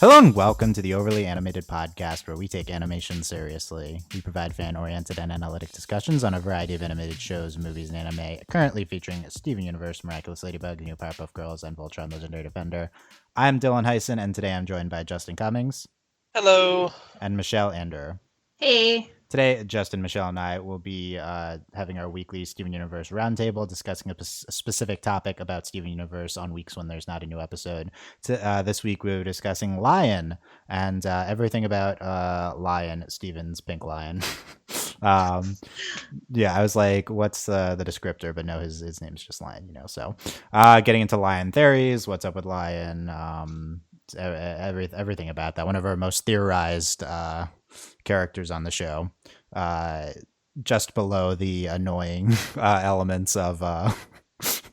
Hello and welcome to the Overly Animated Podcast, where we take animation seriously. We provide fan-oriented and analytic discussions on a variety of animated shows, movies, and anime, currently featuring Steven Universe, Miraculous Ladybug, New Powerpuff Girls, and Voltron Legendary Defender. I'm Dylan Hysen, and today I'm joined by Justin Cummings. Hello. And Michelle Anderer. Hey. Today, Justin, Michelle, and I will be having our weekly Steven Universe Roundtable, discussing a specific topic about Steven Universe on weeks when there's not a new episode. This week, we were discussing Lion and everything about Lion, Steven's pink lion. Yeah, I was like, what's the descriptor? But no, his name's just Lion, you know. So getting into Lion theories, what's up with Lion, everything about that. One of our most theorized characters on the show, just below the annoying elements of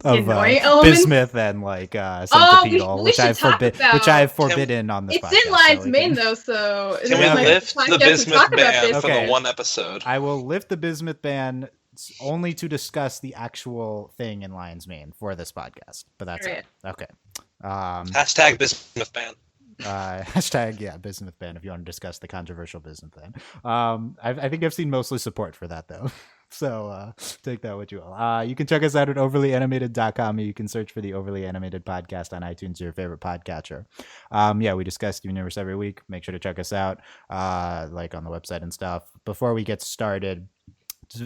bismuth and like centipedal, which I've forbidden on this podcast. It's in Lion's Mane though, so can we lift the bismuth ban for the one episode? I will lift the bismuth ban only to discuss the actual thing in Lion's Mane for this podcast, but that's it. Okay. Hashtag bismuth ban. Hashtag bismuth ban if you want to discuss the controversial bismuth ban. I think I've seen mostly support for that though. So take that what you will. You can check us out at overlyanimated.com. You can search for the Overly Animated Podcast on iTunes or your favorite podcatcher. We discuss Steven Universe every week. Make sure to check us out like on the website and stuff. Before we get started,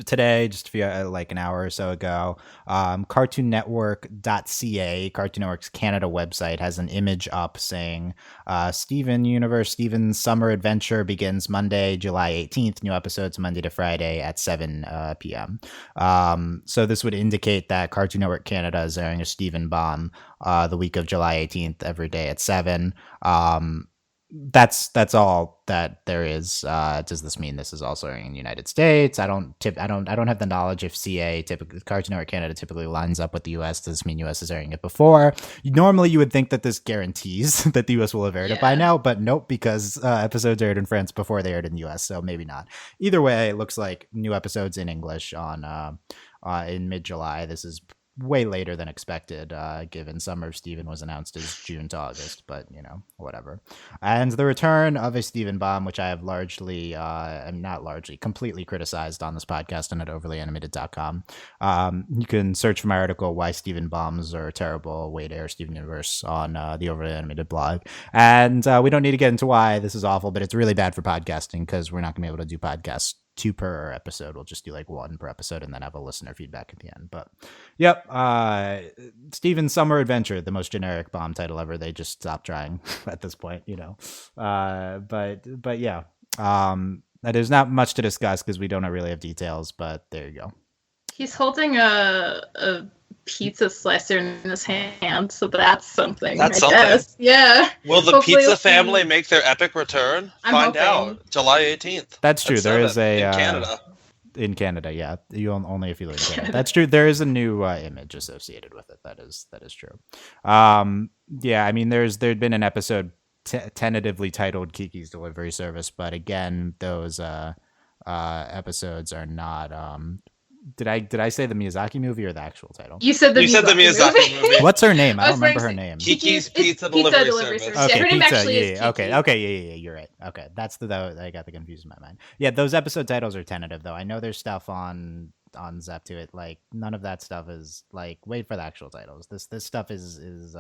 today, just a few, like an hour or so ago, cartoonnetwork.ca, Cartoon Network's Canada website, has an image up saying Steven Universe, Steven's Summer Adventure begins Monday, July 18th. New episodes Monday to Friday at 7 p.m. So this would indicate that Cartoon Network Canada is airing a Steven Bomb the week of July 18th every day at 7. That's all that there is. Does this mean this is also airing in the United States? I don't have the knowledge if Cartoon Network Canada typically lines up with the US. Does this mean US is airing it before? Normally you would think that this guarantees that the US will have aired it by now, but nope, because episodes aired in France before they aired in the US, so maybe not. Either way, it looks like new episodes in English on in mid-July. This is way later than expected, given Summer of Steven was announced as June to August, but you know, whatever. And the return of a Steven Bomb, which I have completely criticized on this podcast and at overlyanimated.com. You can search for my article, Why Steven Bombs Are Terrible, Way to Air Steven Universe, on the Overly Animated blog. And we don't need to get into why this is awful, but it's really bad for podcasting because we're not going to be able to do podcasts 2 per episode. We'll just do like 1 per episode and then have a listener feedback at the end. But yep, Steven's Summer Adventure, the most generic bomb title ever. They just stopped trying at this point, you know. But yeah, there's not much to discuss because we don't really have details. But there you go. He's holding a pizza slicer in his hand, so that's something. I guess. Yeah. Will the pizza family make their epic return? Find out July 18th. That's true. There is a in Canada. In Canada, yeah. You only if you live in Canada. That's true. There is a new image associated with it. That is true. Yeah. I mean, there'd been an episode tentatively titled Kiki's Delivery Service, but again, those episodes are not. Did I say the Miyazaki movie or the actual title? You said the Miyazaki movie. What's her name? I don't remember her name. Kiki's Pizza Delivery Service. Okay, her name actually is Kiki. Okay, you're right. Okay, that's I got the confusion in my mind. Yeah, those episode titles are tentative though. I know there's stuff on Zep to it. Like none of that stuff is like wait for the actual titles. This stuff is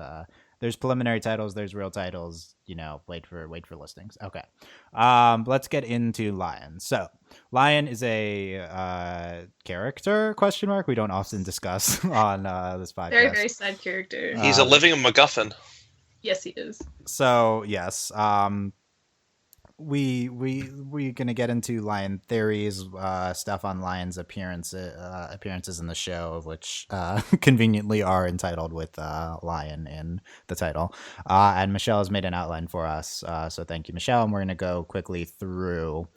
there's preliminary titles, there's real titles, you know, wait for listings. Okay. Let's get into Lion. So Lion is a character ? We don't often discuss on this podcast. Very, very side character. He's a living MacGuffin. Yes, he is. So yes, we gonna get into Lion theories, stuff on Lion's appearances in the show, of which conveniently are entitled with Lion in the title. And Michelle has made an outline for us, so thank you, Michelle. And we're gonna go quickly through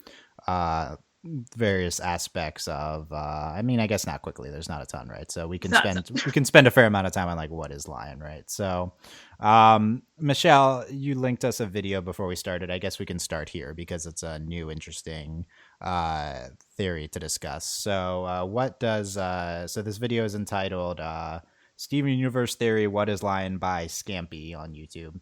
various aspects of I mean, I guess not quickly, there's not a ton, right? So we can spend a fair amount of time on like what is Lion, right? So Michelle, you linked us a video before we started. I guess we can start here because it's a new interesting theory to discuss. So what does so this video is entitled Steven Universe Theory, What is Lion by Scampy on YouTube.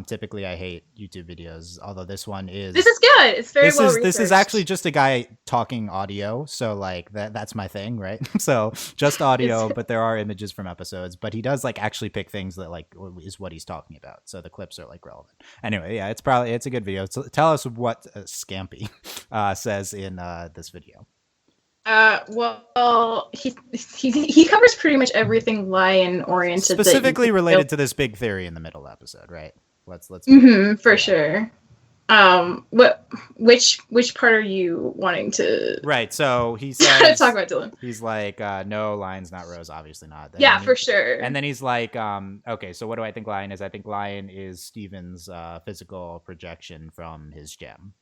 Typically, I hate YouTube videos, although this one is. This is good. It's very well researched. This is actually just a guy talking audio, so like that's my thing, right? So just audio, but there are images from episodes. But he does like actually pick things that like is what he's talking about, so the clips are like relevant. Anyway, yeah, it's a good video. So tell us what Scampy says in this video. Well, he covers pretty much everything lion oriented, specifically related to this big theory in the middle episode, right? Let's for sure. Which part are you wanting to? Right. So he says talk about Dylan. He's like, no, lion's not Rose, obviously not. For sure. And then he's like, okay, so what do I think lion is? I think lion is Steven's physical projection from his gem.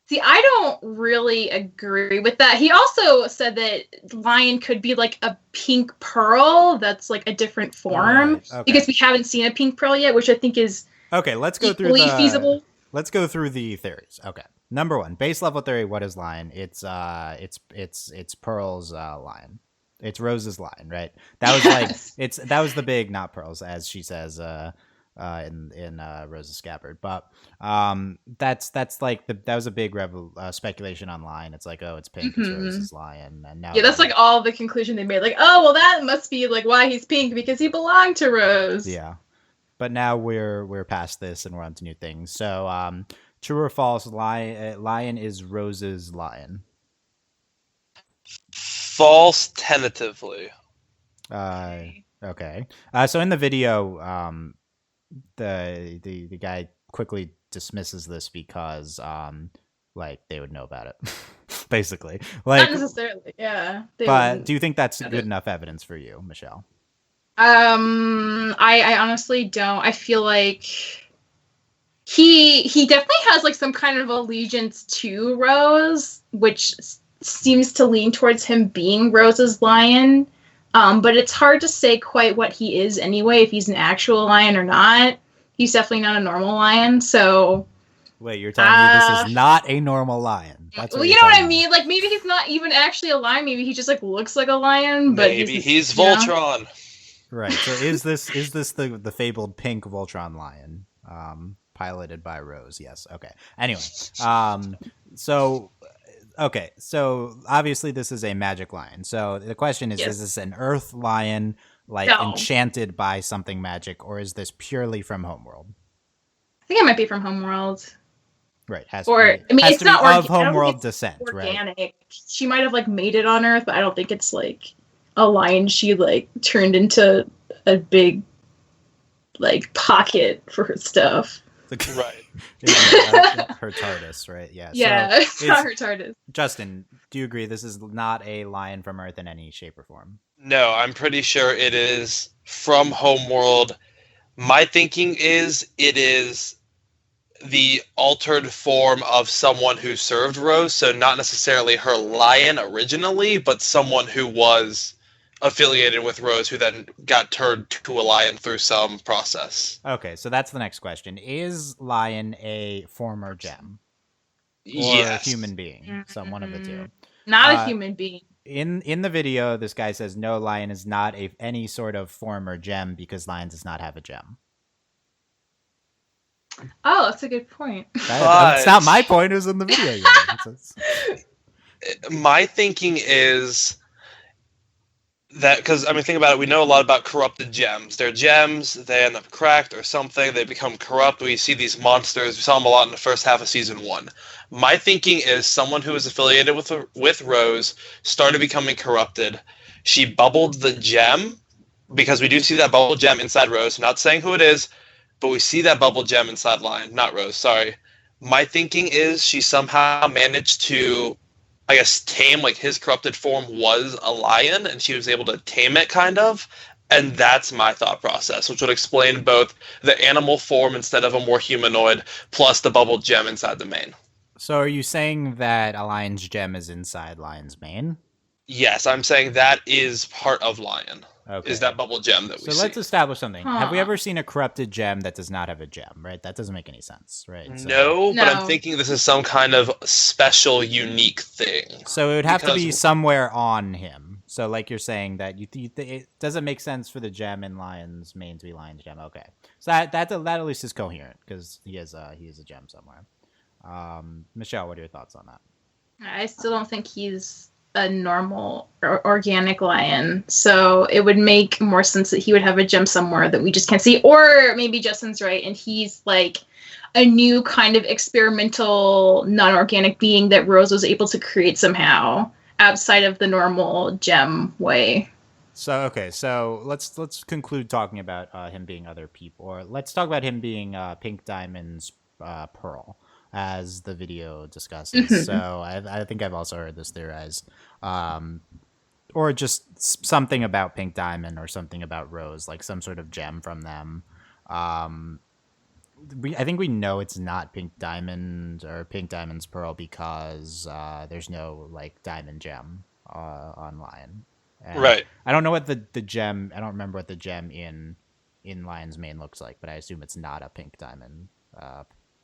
See, I don't really agree with that. He also said that lion could be like a pink pearl that's like a different form, right. Okay. Because we haven't seen a pink pearl yet, which I think is okay. Let's go through feasible. Let's go through the theories. Okay, number one, base level theory. What is lion? It's Pearl's lion. It's Rose's lion, right? That was like that was the big, not Pearl's, as she says. In Rose's scabbard, but that's like that was a big speculation online. It's like, oh, it's pink, it's Rose's lion, and now that's like all the conclusion they made. Like, oh, well, that must be like why he's pink, because he belonged to Rose. Yeah, but now we're past this and we're on to new things. So, true or false? Lion is Rose's lion. False, tentatively. Okay. So in the video, the guy quickly dismisses this because like they would know about it basically, like not necessarily, yeah, but do you think that's good enough evidence for you, Michelle? I honestly don't. I feel like he definitely has like some kind of allegiance to Rose, which seems to lean towards him being Rose's lion. But it's hard to say quite what he is anyway, if he's an actual lion or not. He's definitely not a normal lion, so... Wait, you're telling me this is not a normal lion? That's what you know what I mean? Like, maybe he's not even actually a lion. Maybe he just, like, looks like a lion, but maybe he's Voltron. Right, so is this the fabled pink Voltron lion, piloted by Rose? Yes, okay. Anyway, so... Okay, so obviously this is a magic lion. So the question is, yes. Is this an earth lion, like enchanted by something magic, or is this purely from Homeworld? I think it might be from Homeworld. Right, it's not of Homeworld descent, organic. Right? She might have like made it on Earth, but I don't think it's like a lion she like turned into a big like pocket for her stuff. Right. Her TARDIS, right? Yeah. Yeah, so it's not her TARDIS. Justin, do you agree this is not a lion from Earth in any shape or form? No, I'm pretty sure it is from Homeworld. My thinking is it is the altered form of someone who served Rose, so not necessarily her lion originally, but someone who was affiliated with Rose, who then got turned to a lion through some process. Okay, so that's the next question. Is lion a former gem? Or yes. A human being? So one of the two. Not a human being. In the video, this guy says, no, lion is not any sort of former gem because lion does not have a gem. Oh, that's a good point. It's not my point, it was in the video. My thinking is... that, because, I mean, think about it, we know a lot about corrupted gems. They're gems, they end up cracked or something, they become corrupt. We see these monsters, we saw them a lot in the first half of Season 1. My thinking is someone who was affiliated with Rose started becoming corrupted. She bubbled the gem, because we do see that bubble gem inside Rose. I'm not saying who it is, but we see that bubble gem inside Lion. Not Rose, sorry. My thinking is she somehow managed to... I guess tame, like his corrupted form was a lion and she was able to tame it kind of, and that's my thought process, which would explain both the animal form instead of a more humanoid plus the bubbled gem inside the mane. So are you saying that a lion's gem is inside lion's mane? Yes, I'm saying that is part of lion. Okay. Is that bubble gem that we see. So let's establish something. Have we ever seen a corrupted gem that does not have a gem, right? That doesn't make any sense, right? So, no, but I'm thinking this is some kind of special, unique thing. So it would have to be somewhere on him. So, like you're saying that it doesn't make sense for the gem in Lion's main to be Lion's gem. Okay, so that at least is coherent because he is a gem somewhere. Michelle, what are your thoughts on that? I still don't think he's a normal or organic lion, so it would make more sense that he would have a gem somewhere that we just can't see. Or maybe Justin's right, and he's like a new kind of experimental, non-organic being that Rose was able to create somehow outside of the normal gem way. So let's conclude talking about him being other people, or let's talk about him being Pink Diamond's Pearl, as the video discusses. Mm-hmm. So I think I've also heard this theorized, or just something about Pink Diamond or something about Rose, like some sort of gem from them. I think we know it's not Pink Diamond or Pink Diamond's Pearl because there's no like diamond gem on Lion. And Right. I don't know what the gem. I don't remember what the gem in Lion's mane looks like, but I assume it's not a pink diamond.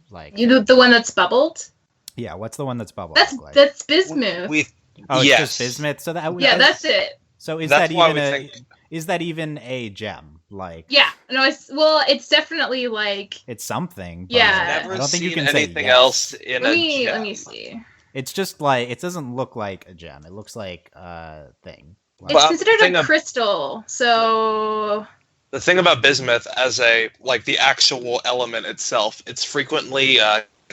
Like You know, the one that's bubbled? yeah, what's the one that's bubbled? That's look like? that's bismuth. Oh, it's yes. just bismuth. So that Yeah, that's it. So is That's that why even we a think- is that even a gem? Like Yeah, no, it's definitely like. it's something. But Yeah. Never I don't think you seen can say anything yes. else in Let a me gem. see. It's just like it doesn't look like a gem. It looks like a thing. Like, It's Well, considered thing a of- crystal, so The thing about bismuth as the actual element itself, it's frequently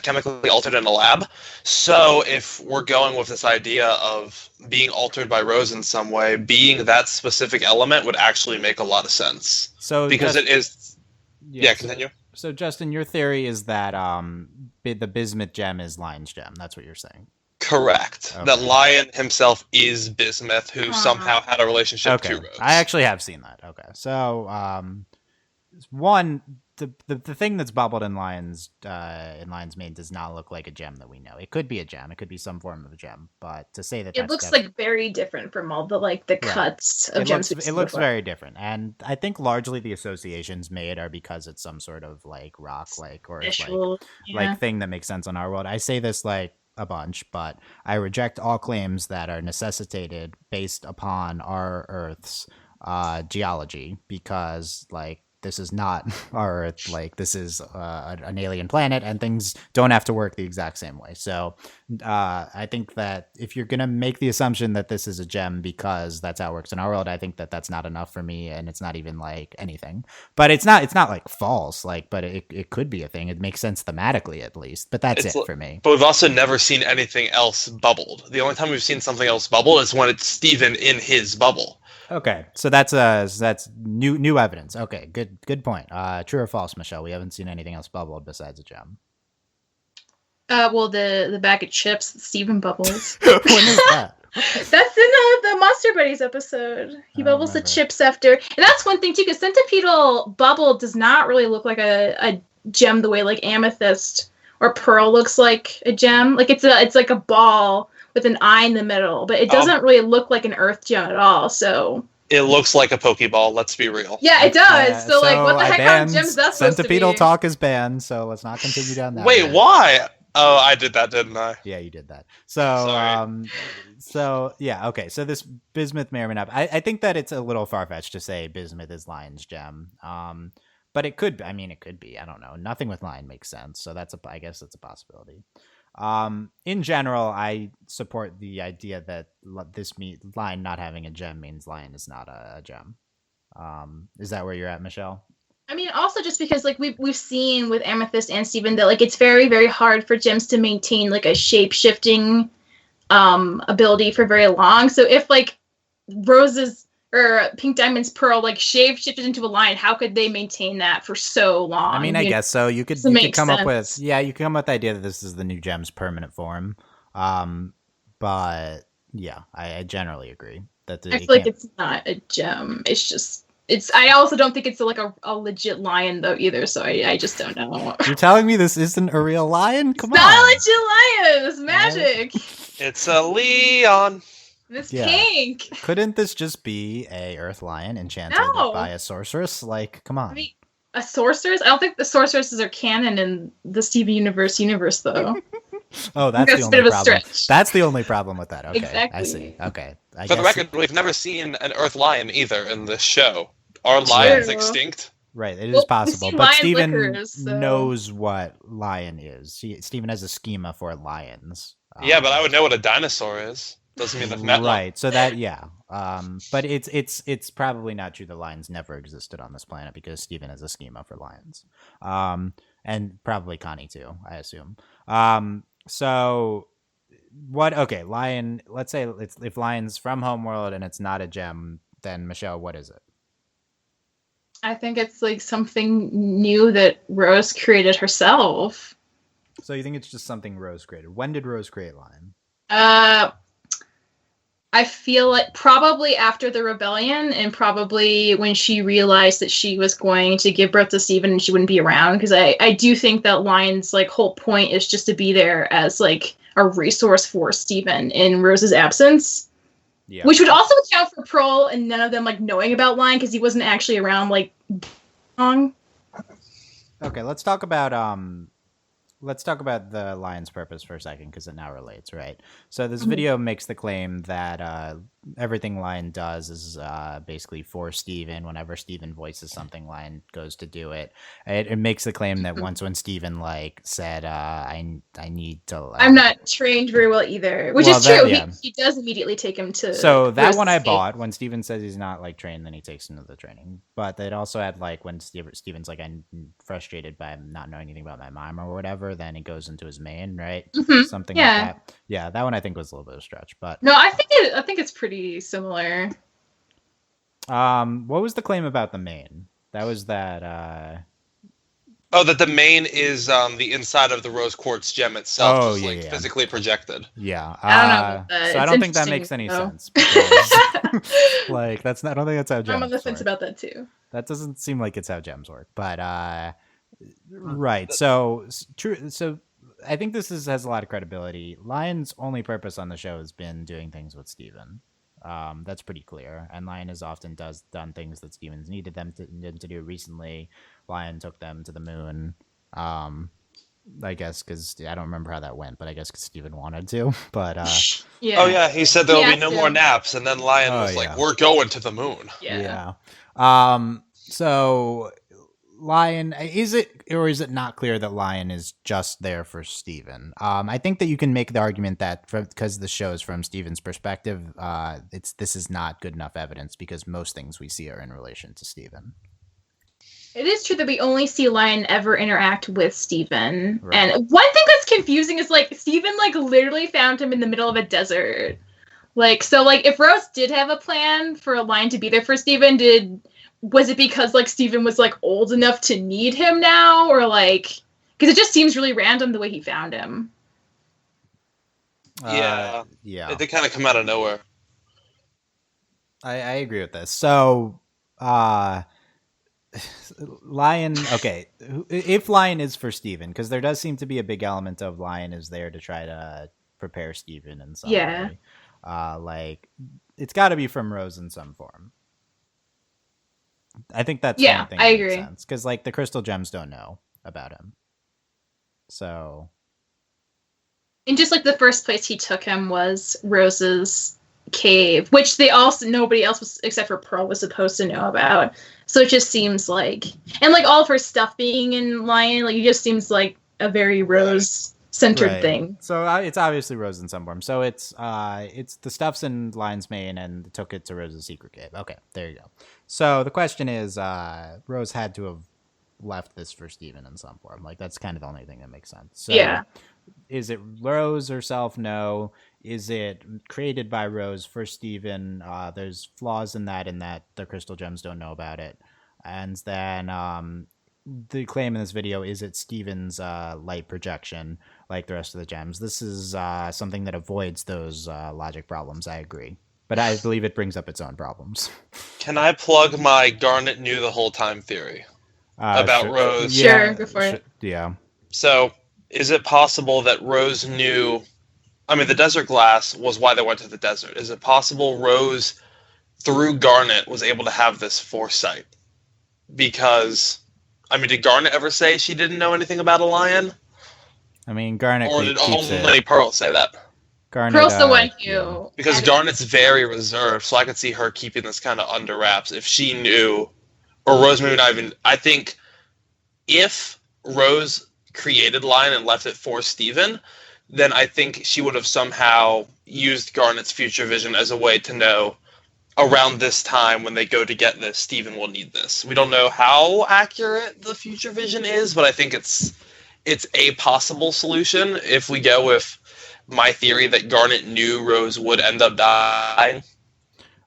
chemically altered in a lab. So if we're going with this idea of being altered by Rose in some way, being that specific element would actually make a lot of sense. so Because just- it is... Yeah, so- continue. So Justin, your theory is that the bismuth gem is Lion's gem. That's what you're saying. Correct. Okay. That Lion himself is bismuth, who somehow had a relationship Okay, to Rose. I actually have seen that. Okay, so one the thing that's bubbled in Lion's mane does not look like a gem that we know. It could be a gem. It could be some form of a gem. But to say that it that's looks like very different from all the the cuts of gems. it looks very different, and I think largely the associations made are because it's some sort of like rock, like or it's special. like thing that makes sense on our world. I say this like a bunch, but I reject all claims that are necessitated based upon our Earth's geology, because like this is not our Earth. Like this is an alien planet, and things don't have to work the exact same way. So I think that if you're gonna make the assumption that this is a gem because that's how it works in our world, I think that that's not enough for me, and it's not even like anything. But it's not like false. Like, but it could be a thing. It makes sense thematically at least. But that's It's it l- for me. But we've also never seen anything else bubbled. The only time we've seen something else bubble is when it's Steven in his bubble. Okay, so that's new evidence. Okay, good point. True or false, Michelle? We haven't seen anything else bubbled besides a gem. Well, the bag of chips, Steven bubbles. When is that? That's in the Monster Buddies episode. He I bubbles the remember. chips after, and that's one thing too. Because centipedal bubble does not really look like a gem the way like amethyst or pearl looks like a gem. Like it's like a ball with an eye in the middle, but it doesn't really look like an earth gem at all. So It looks like a Pokeball, let's be real. yeah, it does. So like, what the I heck kind of gem is that supposed to be? Centipedal talk is banned, so let's not continue down that. Wait, road. why? Oh, I did that, didn't I? Yeah, you did that. Sorry. So yeah, okay. So this bismuth may or may not. I think that it's a little far fetched to say bismuth is Lion's gem. But it could. I mean, it could be. I don't know. Nothing with Lion makes sense. So I guess that's a possibility. In general, I support the idea that Lion not having a gem means Lion is not a gem. Is that where you're at, Michelle? I mean, also just because like we've seen with Amethyst and Steven that like it's very, very hard for gems to maintain like a shape shifting ability for very long. So if like Rose's or Pink Diamond's Pearl like shifted into a lion, how could they maintain that for so long? I mean, I guess so. You could makes come up with sense. you could come up with the idea that this is the new gem's permanent form. But yeah, I generally agree that I feel like it's not a gem. I also don't think it's like a legit lion though either. So I just don't know. You're telling me this isn't a real lion? Come It's on. not a legit lion. It's magic. It's a Leon. It's Yeah. pink. Couldn't this just be a earth lion enchanted No. by a sorceress? Like, come on. I mean, a sorceress? I don't think the sorceresses are canon in the Steven universe though. Oh, that's the a only bit of a problem. stretch. That's the only problem with that. Okay, Exactly. I see. Okay, For the record, we've never seen an Earth lion either in this show. Are lions True. extinct? Right, it is Well, possible, we've seen but lion Steven lickers, so- knows what lion is. Steven has a schema for lions. Yeah, but I would know what a dinosaur is. Doesn't mean I've met one. Right. So that but it's probably not true that lions never existed on this planet because Steven has a schema for lions. And probably Connie too, I assume. So what okay, lion, let's say if lion's from Homeworld and it's not a gem, then Michelle, what is it? I think it's like something new that Rose created herself. So you think it's just something Rose created. When did Rose create lion? I feel like probably after the rebellion and probably when she realized that she was going to give birth to Steven and she wouldn't be around, because I do think that Lion's like whole point is just to be there as like a resource for Steven in Rose's absence. Yeah. Which would also account for Pearl and none of them like knowing about Lion because he wasn't actually around like long. Okay, let's talk about the lion's purpose for a second because it now relates, right? So this video makes the claim that everything Lion does is basically for Steven. Whenever Steven voices something, Lion goes to do it. It makes the claim that once when Steven like said, I need to... I'm not trained very well either, which is true. Yeah. He does immediately take him to... So that one I bought. When Steven says he's not like trained, then he takes him to the training. But it also had like when Steven's like, I'm frustrated by not knowing anything about my mom or whatever, then he goes into his main, right? Something like that. Yeah, that one I think was a little bit of a stretch, but no, I think it's pretty similar. What was the claim about the main? That was that that the main is the inside of the rose quartz gem itself, physically projected. Yeah, I don't know about that. So I don't think that makes any sense. Because, like I don't think that's how gems work. I'm on the fence about that too. That doesn't seem like it's how gems work, but right. So true. So I think this has a lot of credibility. Lion's only purpose on the show has been doing things with Steven. That's pretty clear. And Lion has often done things that Steven's needed them to do. Recently, Lion took them to the moon. I guess because I don't remember how that went, but I guess because Steven wanted to. But yeah. Oh yeah, he said there'll be no more naps, and then Lion was like, "We're going to the moon." Yeah. So Lion, is it or is it not clear that Lion is just there for Steven? I think that you can make the argument that because the show is from Steven's perspective, this is not good enough evidence because most things we see are in relation to Steven. It is true that we only see Lion ever interact with Steven. Right. And one thing that's confusing is like Steven like literally found him in the middle of a desert. Like, so like if Rose did have a plan for Lion to be there for Steven, was it because like Steven was like old enough to need him now, or like because it just seems really random the way he found him. Yeah. It did kind of come out of nowhere. I agree with this. So Lion, okay, if Lion is for Steven, because there does seem to be a big element of Lion is there to try to prepare Steven in some way. Like it's got to be from Rose in some form. I think that's one thing. I agree. Because like the crystal gems don't know about him, so. And just like the first place he took him was Rose's cave, which nobody else was except for Pearl was supposed to know about. So it just seems like, and like all of her stuff being in Lion, like it just seems like a very Rose-centered thing. So it's obviously Rose in some form. So it's the stuff's in Lion's mane and took it to Rose's secret cave. Okay, there you go. So the question is, Rose had to have left this for Steven in some form. Like that's kind of the only thing that makes sense. So, is it Rose herself? No. Is it created by Rose for Steven? There's flaws in that the crystal gems don't know about it. And then the claim in this video is it Steven's light projection like the rest of the gems. This is something that avoids those logic problems. I agree. But I believe it brings up its own problems. Can I plug my Garnet knew the whole time theory about Rose? Sure, go for it. Yeah. So, is it possible that Rose knew... I mean, the desert glass was why they went to the desert. Is it possible Rose, through Garnet, was able to have this foresight? Because, I mean, did Garnet ever say she didn't know anything about a lion? I mean, Garnet Or did keeps only it. Pearl say that? Garnet, Pearl's the one yeah. who. Because added- Garnet's very reserved, so I could see her keeping this kind of under wraps if she knew, or Rose maybe not even. I think if Rose created Lion and left it for Steven, then I think she would have somehow used Garnet's future vision as a way to know around this time when they go to get this, Steven will need this. We don't know how accurate the future vision is, but I think it's a possible solution if we go with my theory that Garnet knew Rose would end up dying.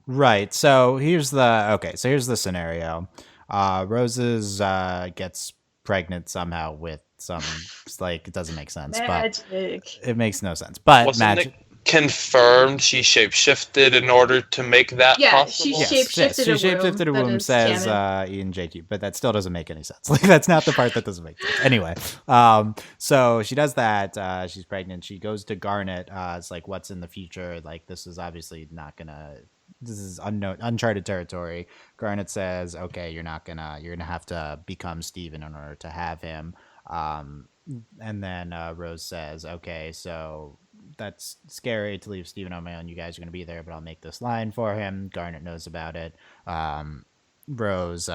Right. So here's the scenario. Roses gets pregnant somehow with some, like, it doesn't make sense, Magic. but it makes no sense. But Wasn't it confirmed she shapeshifted in order to make that possible? She shapeshifted she a shapeshifted a womb, womb, that says is canon. Ian JQ, but that still doesn't make any sense. Like, that's not the part that doesn't make sense. Anyway, so she does that. She's pregnant. She goes to Garnet. It's like, what's in the future? Like, this is obviously not gonna. This is unknown, uncharted territory. Garnet says, "Okay, you're gonna have to become Steven in order to have him." And then Rose says, "Okay, so that's scary to leave Steven on my own. You guys are going to be there, but I'll make this line for him." Garnet knows about it. Rose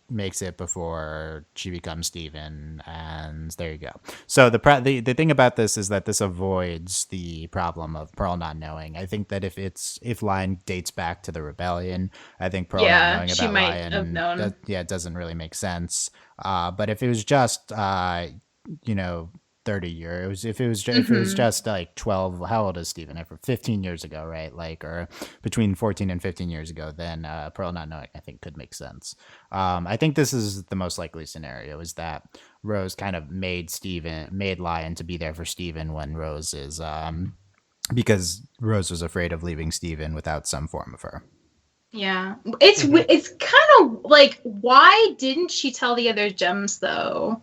makes it before she becomes Steven, and there you go. So the thing about this is that this avoids the problem of Pearl not knowing. I think that if Lion dates back to the rebellion, I think Pearl not knowing she about might Lion, have known. it doesn't really make sense. But if it was just 30 years. If it was just like 12, how old is Steven? 15 years ago, right? Like, or between 14 and 15 years ago, then Pearl not knowing, I think, could make sense. I think this is the most likely scenario, is that Rose kind of made Lion to be there for Steven when Rose is, because Rose was afraid of leaving Steven without some form of her. Yeah. It's kind of like, why didn't she tell the other gems, though?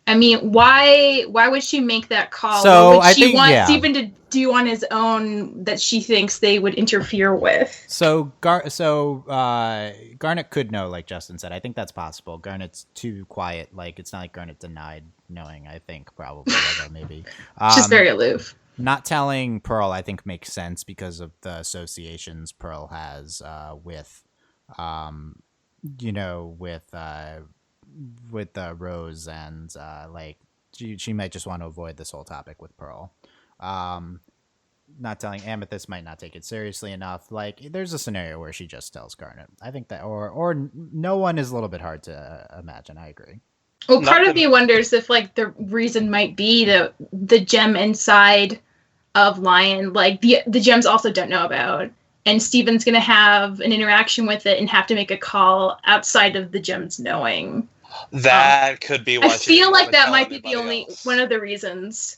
I mean, why would she make that call? So what would she want yeah. Steven to do on his own that she thinks they would interfere with? So Garnet could know, like Justin said. I think that's possible. Garnet's too quiet. Like, it's not like Garnet denied knowing. I think probably, although maybe She's very aloof. Not telling Pearl, I think, makes sense because of the associations Pearl has with Rose, and like she might just want to avoid this whole topic with Pearl. Not telling Amethyst might not take it seriously enough. Like, there's a scenario where she just tells Garnet. I think that, or no one is a little bit hard to imagine. I agree. Well, part of me wonders if, like, the reason might be the gem inside of Lion, like the gems also don't know about. And Steven's going to have an interaction with it and have to make a call outside of the gems knowing. That could be why. I feel like that might be the only one of the reasons.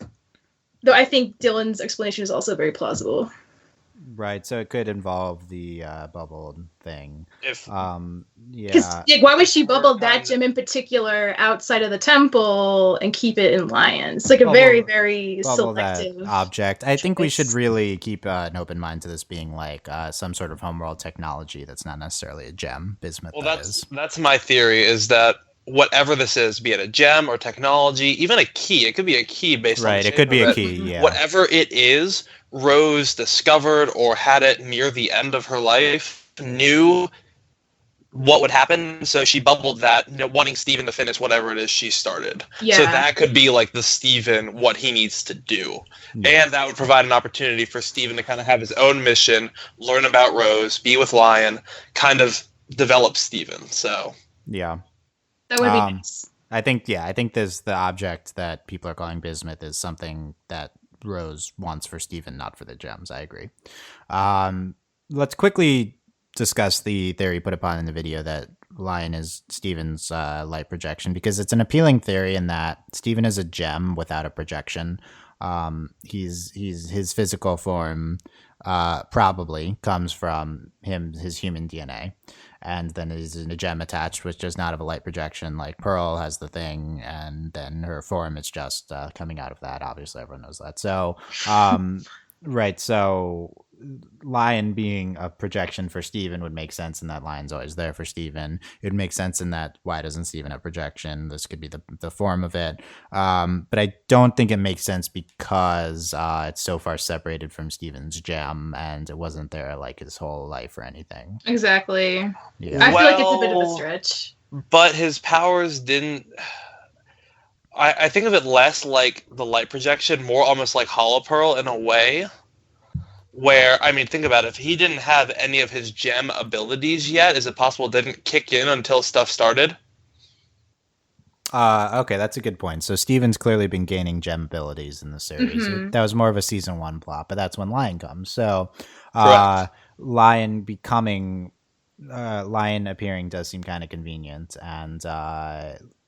Though I think Dylan's explanation is also very plausible. Right, so it could involve the bubble thing. Because why would she bubble that gem in particular outside of the temple and keep it in Lion? It's like a very, very selective that object. I think we should really keep an open mind to this being like some sort of homeworld technology that's not necessarily a gem. Bismuth. Well, that's my theory, is that whatever this is, be it a gem or technology, even a key, it could be a key based on the shape it could be of a key, yeah. Whatever it is, Rose discovered or had it near the end of her life, knew what would happen, so she bubbled that, wanting Steven to finish whatever it is she started. Yeah. So that could be like the Steven, what he needs to do. Yeah. And that would provide an opportunity for Steven to kind of have his own mission, learn about Rose, be with Lion, kind of develop Steven. So yeah. That would be nice. I think there's the object that people are calling bismuth is something that Rose wants for Steven, not for the gems. I agree. Let's quickly discuss the theory put upon in the video that Lion is Steven's light projection, because it's an appealing theory in that Steven is a gem without a projection. His physical form probably comes from his human DNA. And then is a gem attached, which does not have a light projection. Like Pearl has the thing, and then her form is just coming out of that. Obviously, everyone knows that. So, right. So Lion being a projection for Steven would make sense in that Lion's always there for Steven. It would make sense in that why doesn't Steven have projection? This could be the form of it. But I don't think it makes sense because it's so far separated from Steven's gem and it wasn't there like his whole life or anything. Exactly. Yeah. I feel like it's a bit of a stretch. But his powers didn't... I think of it less like the light projection, more almost like Hollow Pearl in a way. Where, I mean, think about it. If he didn't have any of his gem abilities yet, is it possible it didn't kick in until stuff started? Okay, that's a good point. So Steven's clearly been gaining gem abilities in the series. Mhm. That was more of a season 1 plot, but that's when Lion comes. So Correct. Lion appearing does seem kind of convenient. And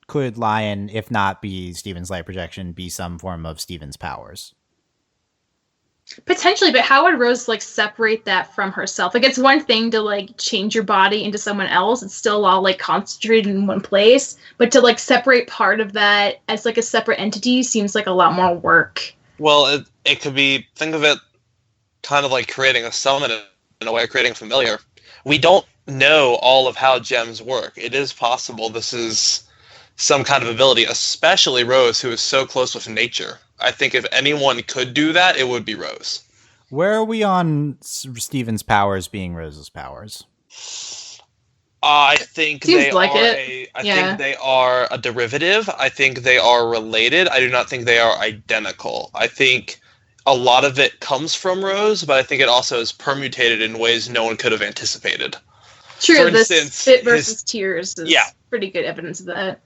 could Lion, if not be Steven's light projection, be some form of Steven's powers? Potentially, but how would Rose like separate that from herself? Like, it's one thing to like change your body into someone else; it's still all like concentrated in one place. But to like separate part of that as like a separate entity seems like a lot more work. Well, it could be, think of it kind of like creating a summon in a way, creating a familiar. We don't know all of how gems work. It is possible this is some kind of ability, especially Rose, who is so close with nature. I think if anyone could do that, it would be Rose. Where are we on Steven's powers being Rose's powers? I think Seems they like are it. Yeah. think they are a derivative. I think they are related. I do not think they are identical. I think a lot of it comes from Rose, but I think it also is permutated in ways no one could have anticipated. True, For this instance, Spit versus Tears is Yeah. pretty good evidence of that.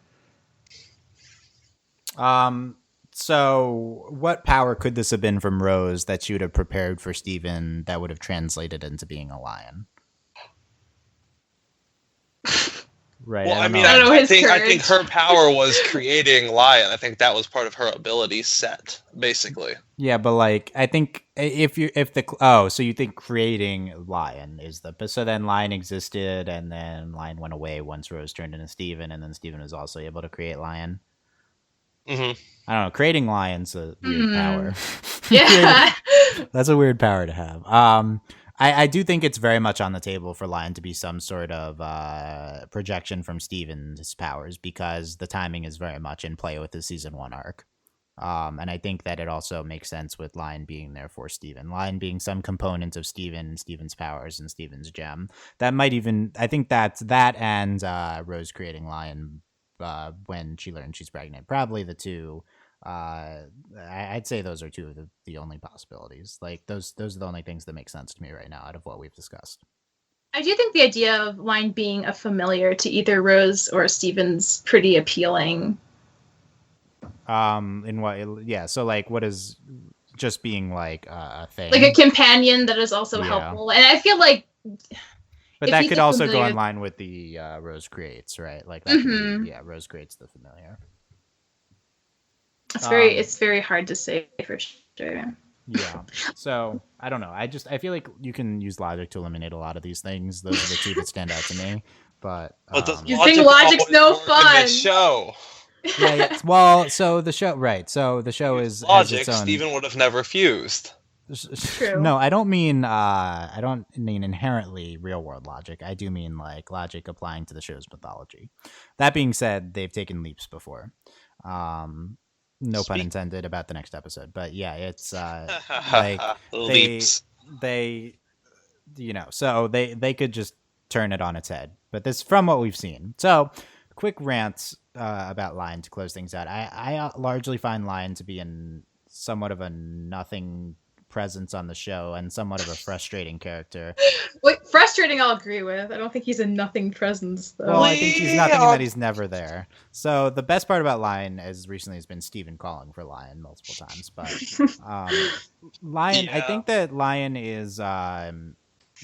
So what power could this have been from Rose that she would have prepared for Steven that would have translated into being a lion? Right. Well, I don't know his I think courage. her power was creating Lion. I think that was part of her ability set, basically. Yeah, but like I think so you think creating Lion is so then Lion existed and then Lion went away once Rose turned into Steven and then Steven was also able to create Lion. Mm-hmm. I don't know. Creating Lion's a weird power. Yeah. That's a weird power to have. I do think it's very much on the table for Lion to be some sort of projection from Steven's powers because the timing is very much in play with the season 1 arc. And I think that it also makes sense with Lion being there for Steven. Lion being some component of Steven's powers and Steven's gem. That might even, I think that's that and Rose creating Lion when she learns she's pregnant. Probably the two. I'd say those are two of the only possibilities. Like those are the only things that make sense to me right now out of what we've discussed. I do think the idea of Lion being a familiar to either Rose or Steven's pretty appealing. In what? Yeah. So like, what is just being like a thing, like a companion that is also helpful, and I feel like. But that could also go in line with the Rose creates, right? Like that could be, Rose creates the familiar. It's very hard to say for sure. Yeah. So I don't know. I feel like you can use logic to eliminate a lot of these things. Those are the two that stand out to me. But you think logic's no fun? Show. Yeah. Well, so the show, right? So the show is logic. Its own... Steven would have never fused. True. No, I don't mean inherently real world logic. I do mean like logic applying to the show's mythology. That being said, they've taken leaps before. No pun intended about the next episode, but yeah, it's like leaps. They so they could just turn it on its head. But this from what we've seen. So quick rants about Lion to close things out. I largely find Lion to be in somewhat of a nothing presence on the show and somewhat of a frustrating character. Wait, frustrating I'll agree with. I don't think he's a nothing presence though. Well, I think he's nothing in that he's never there. So the best part about Lion as recently has been Steven calling for Lion multiple times. But Lion, I think that Lion is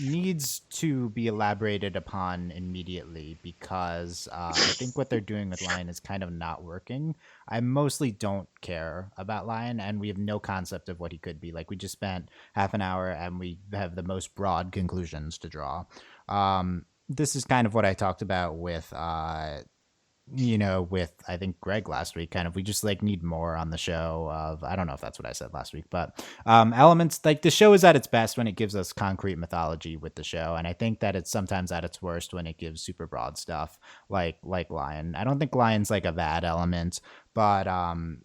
needs to be elaborated upon immediately because I think what they're doing with Lion is kind of not working. I mostly don't care about Lion, and we have no concept of what he could be. Like, we just spent half an hour, and we have the most broad conclusions to draw. This is kind of what I talked about with with I think Greg last week, kind of, we just like need more on the show of, I don't know if that's what I said last week, but elements like the show is at its best when it gives us concrete mythology with the show, and I think that it's sometimes at its worst when it gives super broad stuff like Lion. I don't think Lion's like a bad element, but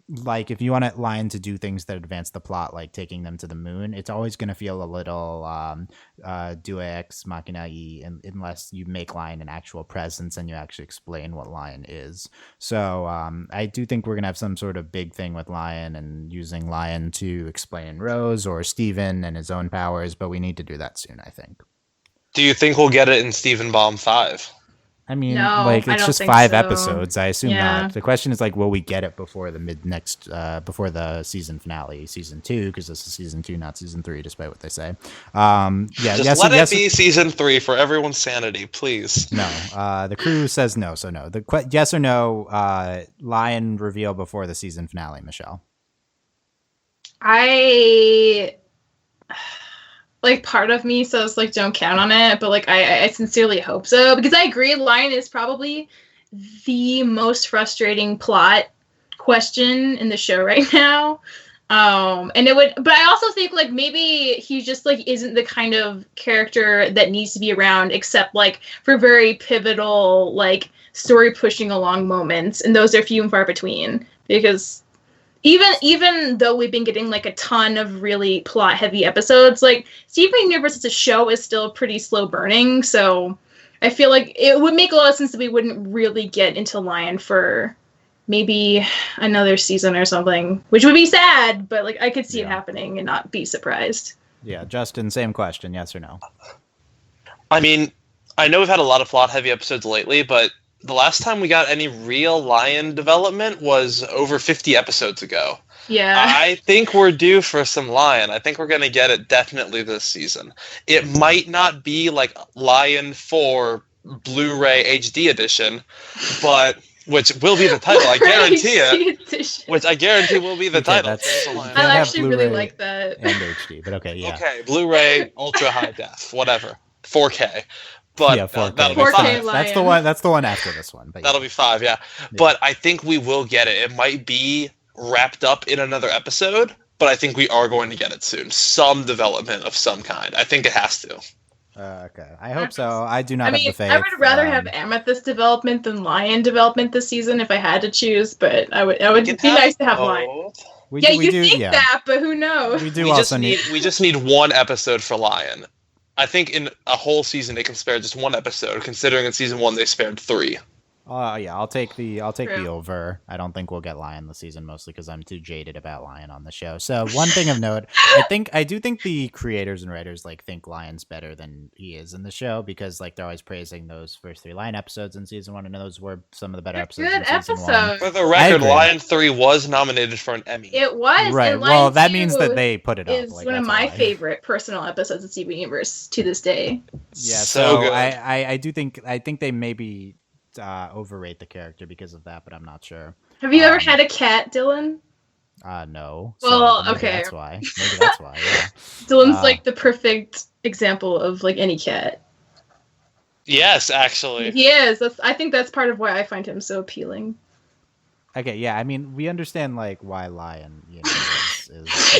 like if you want Lion to do things that advance the plot, like taking them to the moon, it's always going to feel a little Deus ex machina unless you make Lion an actual presence and you actually explain what Lion is. So I do think we're going to have some sort of big thing with Lion and using Lion to explain Rose or Steven and his own powers, but we need to do that soon, I think. Do you think we'll get it in Steven Bomb 5? I mean, No, like I it's don't just think 5 so. episodes. I assume Yeah. not. The question is like, will we get it before the before the season finale, season 2? Because this is season 2, not season 3, despite what they say. Yeah, Just yes, let yes, it be season 3 for everyone's sanity, please. No, the crew says no, so no. Yes or no, Lion reveal before the season finale, Michelle. I like part of me says like don't count on it, but like I sincerely hope so, because I agree Lion is probably the most frustrating plot question in the show right now. And it would, but I also think like maybe he just like isn't the kind of character that needs to be around except like for very pivotal like story pushing along moments, and those are few and far between, because even though we've been getting like a ton of really plot heavy episodes, like Steven Universe as a show is still pretty slow burning, so I feel like it would make a lot of sense that we wouldn't really get into Lion for maybe another season or something, which would be sad, but like I could see it happening and not be surprised. Yeah, Justin, same question, yes or no? I mean, I know we've had a lot of plot heavy episodes lately, but the last time we got any real Lion development was over 50 episodes ago. Yeah. I think we're due for some Lion. I think we're going to get it definitely this season. It might not be like Lion 4 Blu-ray HD edition, but which will be the title, I guarantee it. Which I guarantee will be the title. I actually really like that. And HD, but okay, yeah. Okay, Blu-ray, ultra high def, whatever, 4K. But yeah, 4K. That'll be 4K 5. Lion. That's the one after this one. But that'll be 5, yeah. But I think we will get it. It might be wrapped up in another episode, but I think we are going to get it soon. Some development of some kind. I think it has to. Okay, I hope so. I do not have the faith. I would rather have Amethyst development than Lion development this season if I had to choose, but I would be nice to have Lion. You think that, but who knows? We just need one episode for Lion. I think in a whole season they can spare just one episode, considering in season 1 they spared 3. Yeah, I'll take the over. I don't think we'll get Lion this season, mostly because I'm too jaded about Lion on the show. So one thing of note, I do think the creators and writers like think Lion's better than he is in the show, because like they're always praising those first 3 Lion episodes in season 1, and those were some of the better episodes in season 1. For the record, Lion 3 was nominated for an Emmy. It was, right. Well, that means that they put it up. Is one of my favorite personal episodes of Steven Universe to this day. Yeah, so good. I do think they maybe overrate the character because of that, but I'm not sure. Have you ever had a cat, Dylan? No. Well, so okay. That's why. Maybe that's why. Yeah. Dylan's like the perfect example of like any cat. Yes, actually. He is. I think that's part of why I find him so appealing. Okay, yeah. I mean, we understand like why Lion, is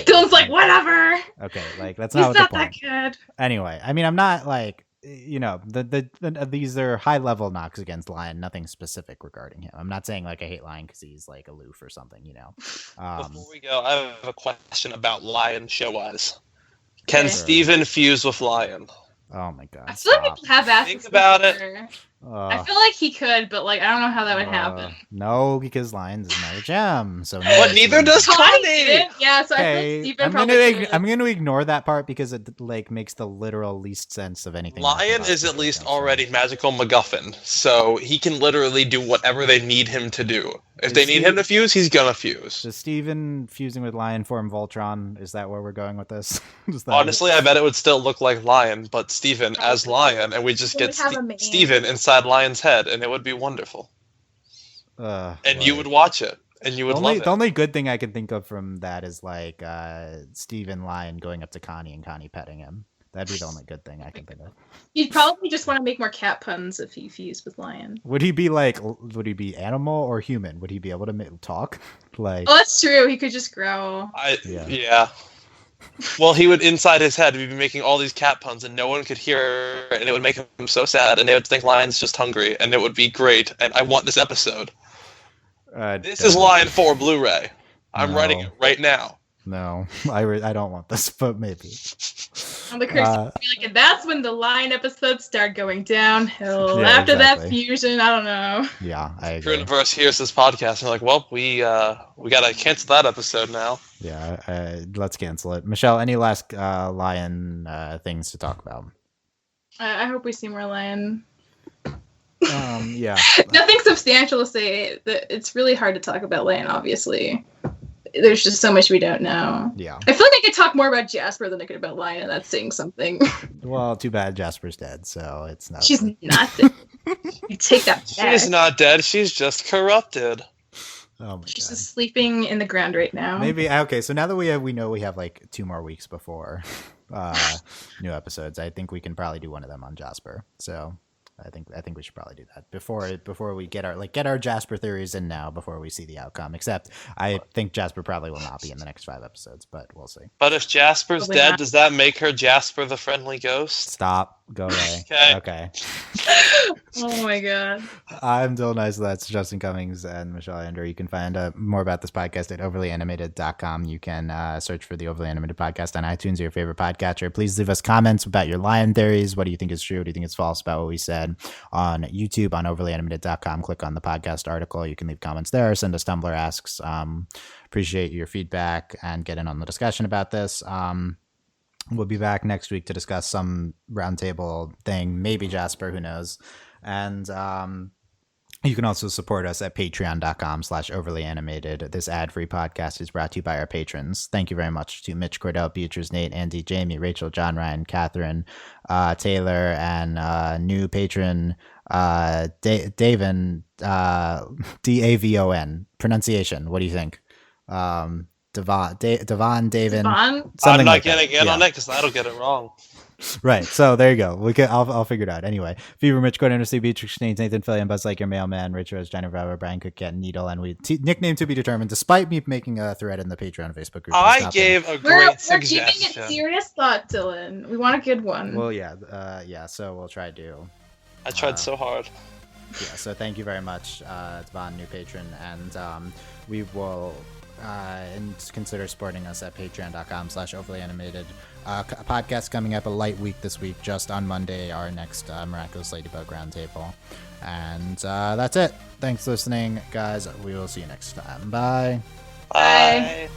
Dylan's like whatever. Okay, like that's He's not not the point. that good. Anyway, I mean, I'm not like. These are high level knocks against Lion, nothing specific regarding him. I'm not saying like I hate Lion because he's like aloof or something, Before we go, I have a question about Lion show-wise. Can Steven fuse with Lion? Oh my god! I feel like people have asked. Think about it. I feel like he could, but like I don't know how that would happen. No, because Lion's is not a gem. So but neither does Connie. Yeah, so okay. I feel Steven I'm going to ignore that part because it like makes the literal least sense of anything. Lion is at least already magical MacGuffin, so he can literally do whatever they need him to do. If they need him to fuse, he's gonna fuse. Does Steven fusing with Lion form Voltron? Is that where we're going with this? Honestly, I bet it would still look like Lion, but Steven as Lion, and we just get Steven inside Lion's head, and it would be wonderful. And you would watch it, and you would love it. The only good thing I can think of from that is like Steven Lion going up to Connie and Connie petting him. That'd be the only good thing I can think of. He'd probably just want to make more cat puns if he fused with lion. Would he be animal or human? Would he be able to talk? Like, Oh, that's true. He could just growl. Yeah. Well, he would, inside his head, be making all these cat puns, and no one could hear, and it would make him so sad, and they would think Lion's just hungry, and it would be great, and I want this episode. This is Lion 4 Blu-ray. I'm writing it right now. No, I don't want this, but maybe. On the curse, and that's when the Lion episodes start going downhill. Yeah, After exactly. that fusion, I don't know. Yeah, I agree. Universe hears this podcast, and they're like, well, we gotta cancel that episode now. Yeah, let's cancel it. Michelle, any last Lion things to talk about? I hope we see more Lion. Yeah. Nothing substantial to say. It's really hard to talk about Lion, obviously. There's just so much we don't know. Yeah. I feel like I could talk more about Jasper than I could about Lion, and that's saying something. Well, too bad Jasper's dead, so it's not. She's not dead. You take that back. She's not dead. She's just corrupted. Oh my She's god. just sleeping in the ground right now. Maybe okay. So now that we know we have like 2 more weeks before new episodes, I think we can probably do one of them on Jasper. So I think we should probably do that before we get our Jasper theories in now before we see the outcome. Except I think Jasper probably will not be in the next 5 episodes, but we'll see. But if Jasper's Probably dead, not. does that make her Jasper the Friendly Ghost? Stop. Go away. Okay. Oh my god. I'm Dylan Nice. That's Justin Cummings and Michelle Anderer. You can find more about this podcast at overlyanimated.com. You can search for the Overly Animated Podcast on iTunes or your favorite podcatcher. Please leave us comments about your Lion theories. What do you think is true? What do you think is false about what we said? On YouTube on overlyanimated.com. Click on the podcast article. You can leave comments there. Send us Tumblr asks. Appreciate your feedback and get in on the discussion about this. We'll be back next week to discuss some roundtable thing, maybe Jasper, who knows. And you can also support us at patreon.com/overlyanimated. This ad-free podcast is brought to you by our patrons. Thank you very much to Mitch, Cordell, Beatrice, Nate, Andy, Jamie, Rachel, John, Ryan, Catherine, Taylor, and new patron Davin, Davon. Pronunciation, what do you think? Devon, Davin. Devon? I'm not getting in on it because that'll get it wrong. Right. So there you go. I'll figure it out. Anyway, Fever, Mitch, Gordon, Steve, Beatrix, Nathan, Philly, and Buzz Like Your Mailman, Rich Rose, Jennifer, Robert, Brian Cook, Cat, Needle, and we nickname to be determined. Despite me making a thread in the Patreon Facebook group, I gave a We're great giving suggestion. it serious thought, Dylan. We want a good one. Well, yeah. So we'll try to. I tried so hard. Yeah. So thank you very much, Devon, new patron, and we will. And consider supporting us at patreon.com/overlyanimated. Podcast coming up a light week this week, just on Monday, our next Miraculous Ladybug Roundtable. And that's it. Thanks for listening, guys. We will see you next time. Bye. Bye.